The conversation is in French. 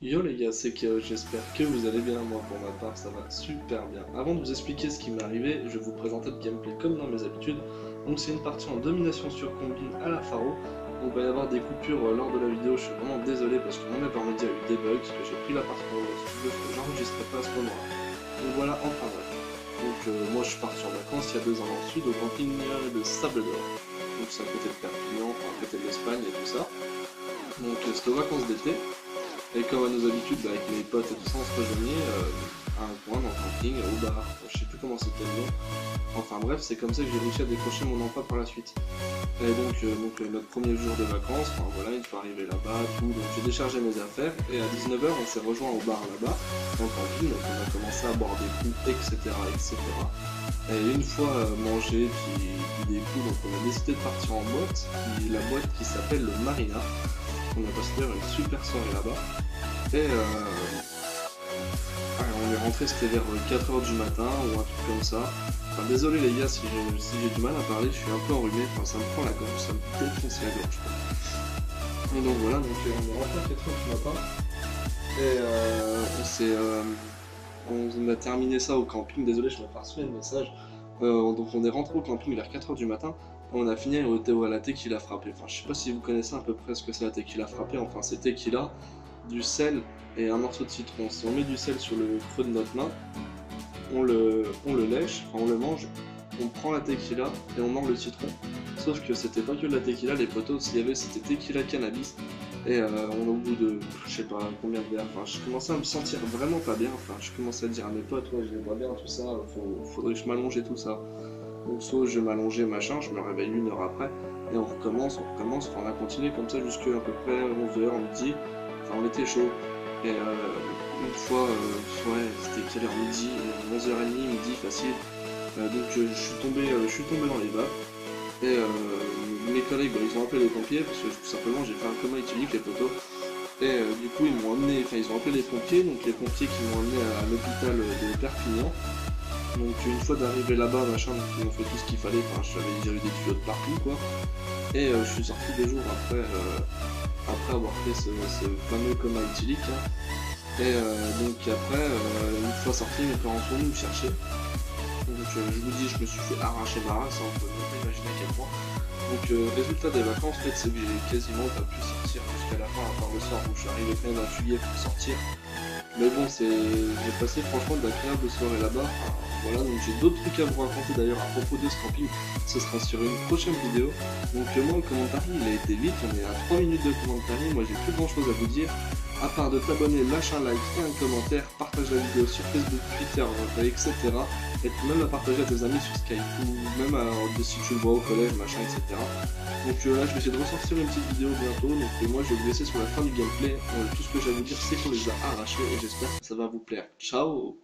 Yo les gars, c'est que j'espère que vous allez bien, moi pour ma part ça va super bien. Avant de vous expliquer ce qui m'est arrivé, je vais vous présenter le gameplay comme dans mes habitudes. Donc c'est une partie en domination sur combine à la Pharaon. Donc il va y avoir des coupures lors de la vidéo, je suis vraiment désolé parce que mon intermédia a eu des bugs, que j'ai pris l'appartement au studio, que j'enregistrais pas à ce moment-là. Donc voilà, enfin bref. Donc moi je suis parti en vacances il y a 2 ans dans le sud, au camping de Sable d'Or. Donc c'est à côté de Perpignan, enfin à côté de l'Espagne et tout ça. Donc c'était aux vacances d'été. Et comme à nos habitudes, avec mes potes et tout ça, on se rejoignait à un coin dans le camping, au bar. Je sais plus comment c'était le nom. Enfin bref, c'est comme ça que j'ai réussi à décrocher mon emploi par la suite. Et donc, notre premier jour de vacances, enfin voilà, une fois arrivé là-bas, tout, donc j'ai déchargé mes affaires et à 19h on s'est rejoint au bar là-bas, dans le camping, donc on a commencé à boire des coups, etc. etc. Et une fois mangé, puis bu des coups, donc on a décidé de partir en boîte, la boîte qui s'appelle le Marina. On a passé d'ailleurs une super soirée là-bas. Et on est rentré, c'était vers 4h du matin ou un truc comme ça. Enfin, désolé les gars si j'ai du mal à parler, je suis un peu enrhumé, enfin, ça me prend la gorge, ça me défonce la gorge. Et donc voilà, donc on est rentré à 4h du matin et on a terminé ça au camping, désolé je m'ai pas reçu le message. Donc on est rentré au camping vers 4h du matin et on a fini à la tequila frappée. Enfin je sais pas si vous connaissez à peu près ce que c'est la tequila frappée, enfin c'est tequila, du sel et un morceau de citron. Si on met du sel sur le creux de notre main, on le lèche, enfin on le mange, on prend la tequila et on mord le citron. Sauf que c'était pas que de la tequila, les potos, s'il y avait c'était tequila cannabis. Et au bout de je sais pas combien de verres, enfin je commençais à me sentir vraiment pas bien, enfin je commençais à dire à mes potes, ouais je les vois bien tout ça, faudrait que je m'allonge et tout ça. Donc soit je m'allongeais machin, je me réveille 1 heure après, et on recommence, enfin on a continué comme ça jusqu'à à peu près 11h, midi, enfin on était chaud. Et une fois, ouais, c'était quelle heure midi, 11h30, midi facile. Je suis tombé dans les vagues. Et mes collègues, bah, ils ont appelé les pompiers parce que tout simplement j'ai fait un coma éthylique les potos. Et du coup ils m'ont emmené, enfin ils ont appelé les pompiers, donc les pompiers qui m'ont emmené à l'hôpital de Perpignan. Donc une fois d'arrivé là-bas, machin, donc, ils ont fait tout ce qu'il fallait, enfin j'avais déjà eu des tuyaux de partout quoi. Et je suis sorti 2 jours après avoir fait ce fameux coma éthylique, hein. Et donc après, une fois sorti, mes parents sont venus me chercher. Donc je vous dis, je me suis fait arracher ma race, hein, on peut même pas imaginer à quel point. Donc résultat des vacances, en fait, c'est que j'ai quasiment pas pu sortir jusqu'à la fin, à part le soir où je suis arrivé quand même à juillet pour sortir. Mais bon, j'ai passé franchement d'agréables soirées là-bas. Enfin, voilà, donc j'ai d'autres trucs à vous raconter d'ailleurs à propos de ce camping. Ce sera sur une prochaine vidéo. Donc moi, le commentaire, il a été vite. On est à 3 minutes de commentaire. Moi, j'ai plus grand chose à vous dire. À part de t'abonner, lâche un like, fais un commentaire, partage la vidéo sur Facebook, Twitter, etc. Et même la partager à tes amis sur Skype ou même si tu le vois au collège, machin, etc. Donc là, je vais essayer de ressortir une petite vidéo bientôt. Donc moi, je vais vous laisser sur la fin du gameplay. Tout ce que j'ai à vous dire, c'est qu'on les a arrachés et j'espère que ça va vous plaire. Ciao!